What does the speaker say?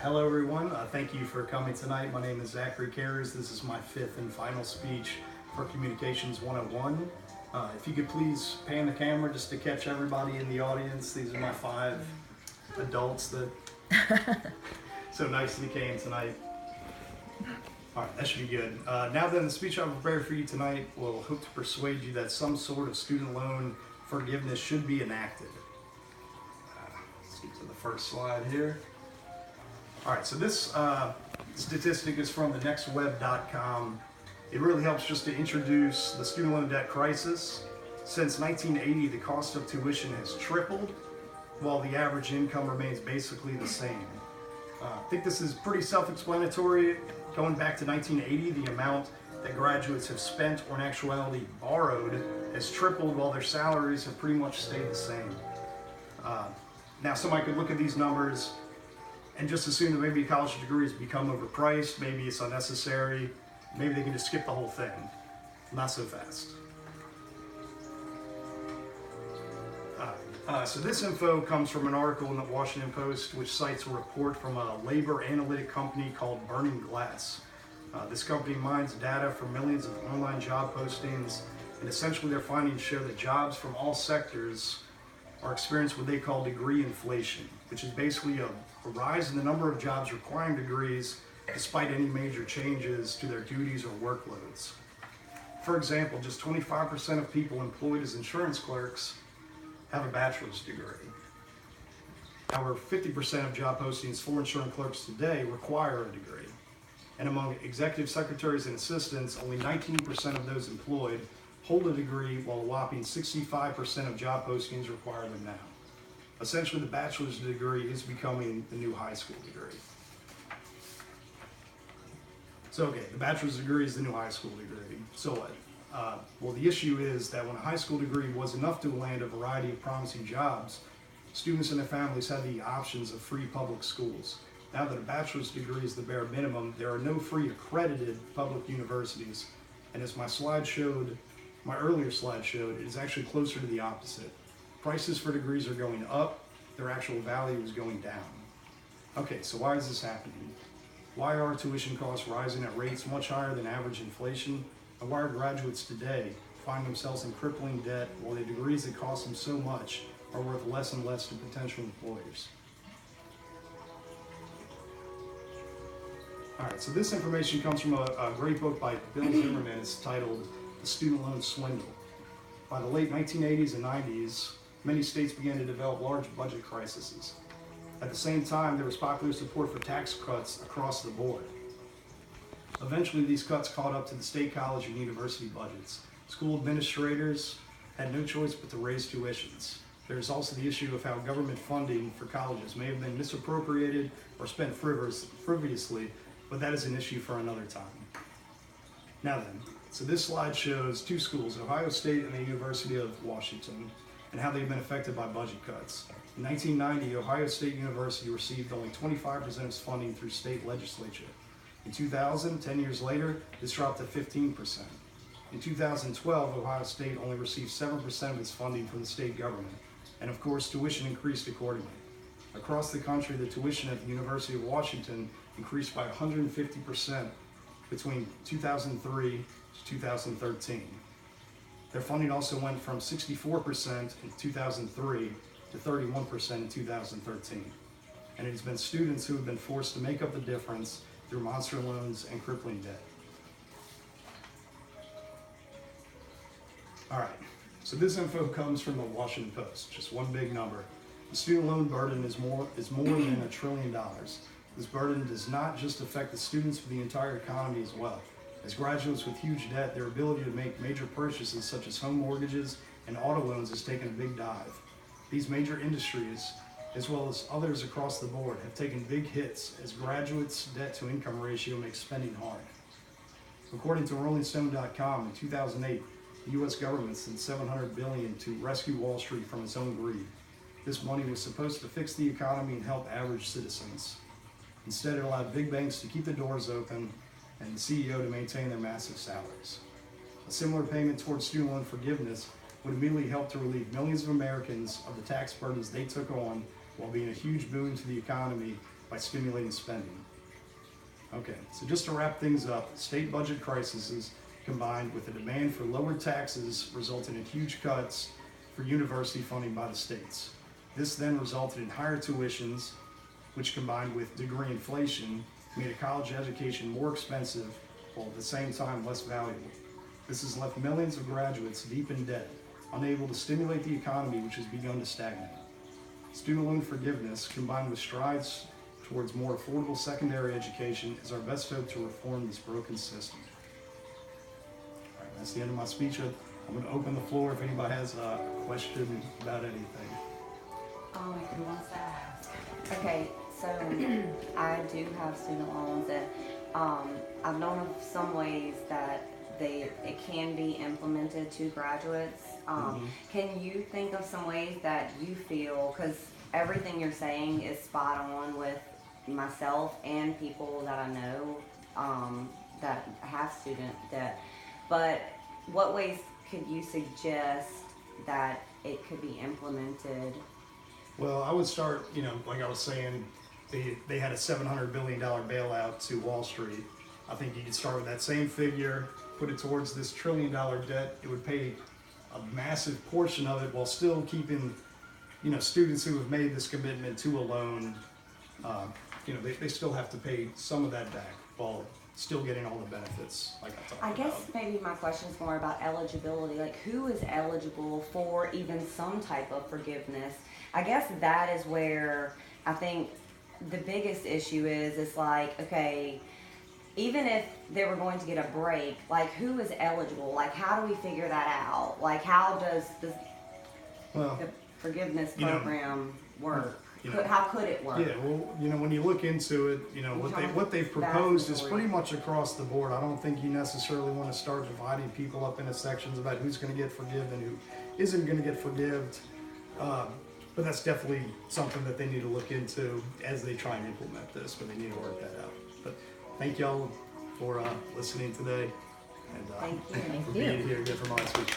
Hello everyone, thank you for coming tonight. My name is Zachary Carers. This is my fifth and final speech for Communications 101. If you could please pan the camera just to catch everybody in the audience. These are my five adults that so nicely came tonight. All right, that should be good. Now then, the speech I've prepared for you tonight will hope to persuade you that some sort of student loan forgiveness should be enacted. Let's get to the first slide here. All right, so this statistic is from the nextweb.com. It really helps just to introduce the student loan debt crisis. Since 1980, the cost of tuition has tripled, while the average income remains basically the same. I think this is pretty self-explanatory. Going back to 1980, the amount that graduates have spent or in actuality borrowed has tripled, while their salaries have pretty much stayed the same. Now, somebody could look at these numbers and just assume that maybe a college degree has become overpriced, maybe it's unnecessary, maybe they can just skip the whole thing. Not so fast. So this info comes from an article in the Washington Post, which cites a report from a labor analytic company called Burning Glass. This company mines data from millions of online job postings, and essentially their findings show that jobs from all sectors are experiencing what they call degree inflation, which is basically a rise in the number of jobs requiring degrees despite any major changes to their duties or workloads. For example, just 25% of people employed as insurance clerks have a bachelor's degree. However, 50% of job postings for insurance clerks today require a degree. And among executive secretaries and assistants, only 19% of those employed hold a degree, while a whopping 65% of job postings require them now. Essentially, the bachelor's degree is becoming the new high school degree. So, okay, the bachelor's degree is the new high school degree. So what? Well, the issue is that when a high school degree was enough to land a variety of promising jobs, students and their families had the options of free public schools. Now that a bachelor's degree is the bare minimum, there are no free accredited public universities. And as my earlier slide showed, it is actually closer to the opposite. Prices for degrees are going up, their actual value is going down. Okay, so why is this happening? Why are tuition costs rising at rates much higher than average inflation? And why are graduates today finding themselves in crippling debt while the degrees that cost them so much are worth less and less to potential employers? All right, so this information comes from a great book by Bill Zimmerman. It's titled The Student Loan Swindle. By the late 1980s and 90s, many states began to develop large budget crises. At the same time, there was popular support for tax cuts across the board. Eventually, these cuts caught up to the state college and university budgets. School administrators had no choice but to raise tuitions. There's also the issue of how government funding for colleges may have been misappropriated or spent frivolously, but that is an issue for another time. Now then, so this slide shows two schools, Ohio State and the University of Washington, and how they've been affected by budget cuts. In 1990, Ohio State University received only 25% of its funding through state legislature. In 2000, 10 years later, this dropped to 15%. In 2012, Ohio State only received 7% of its funding from the state government, and of course, tuition increased accordingly. Across the country, the tuition at the University of Washington increased by 150% between 2003 to 2013. Their funding also went from 64% in 2003 to 31% in 2013. And it has been students who have been forced to make up the difference through monster loans and crippling debt. All right, so this info comes from the Washington Post, just one big number. The student loan burden is more than $1 trillion. This burden does not just affect the students, but the entire economy as well. As graduates with huge debt, their ability to make major purchases such as home mortgages and auto loans has taken a big dive. These major industries, as well as others across the board, have taken big hits as graduates' debt-to-income ratio makes spending hard. According to RollingStone.com, in 2008, the U.S. government sent $700 billion to rescue Wall Street from its own greed. This money was supposed to fix the economy and help average citizens. Instead, it allowed big banks to keep the doors open and the CEO to maintain their massive salaries. A similar payment towards student loan forgiveness would immediately help to relieve millions of Americans of the tax burdens they took on while being a huge boon to the economy by stimulating spending. Okay, so just to wrap things up, state budget crises combined with the demand for lower taxes resulted in huge cuts for university funding by the states. This then resulted in higher tuitions, which combined with degree inflation made a college education more expensive while at the same time less valuable. This has left millions of graduates deep in debt, unable to stimulate the economy, which has begun to stagnate. Student loan forgiveness combined with strides towards more affordable secondary education is our best hope to reform this broken system. All right, that's the end of my speech. I'm going to open the floor if anybody has a question about anything. Who wants to ask? Okay, so I do have student loans, and I've known of some ways that it can be implemented to graduates. Can you think of some ways that you feel, because everything you're saying is spot on with myself and people that I know that have student debt, but what ways could you suggest that it could be implemented? Well, I would start, like I was saying, they had a $700 billion bailout to Wall Street. I think you could start with that same figure, put it towards this $1 trillion debt. It would pay a massive portion of it while still keeping, students who have made this commitment to a loan, they still have to pay some of that back while still getting all the benefits, like I talked about. I guess maybe my question is more about eligibility. Like, who is eligible for even some type of forgiveness? I guess that is where I think the biggest issue is. It's like, okay, even if they were going to get a break, like, who is eligible? Like, how do we figure that out? Like, how does the forgiveness program work? How could it work? Yeah, well, when you look into it, what they've proposed is pretty much across the board. I don't think you necessarily want to start dividing people up into sections about who's going to get forgiven and who isn't going to get forgiven. But that's definitely something that they need to look into as they try and implement this, but they need to work that out. But thank y'all for listening today, and Thank you. for being here again for my speech.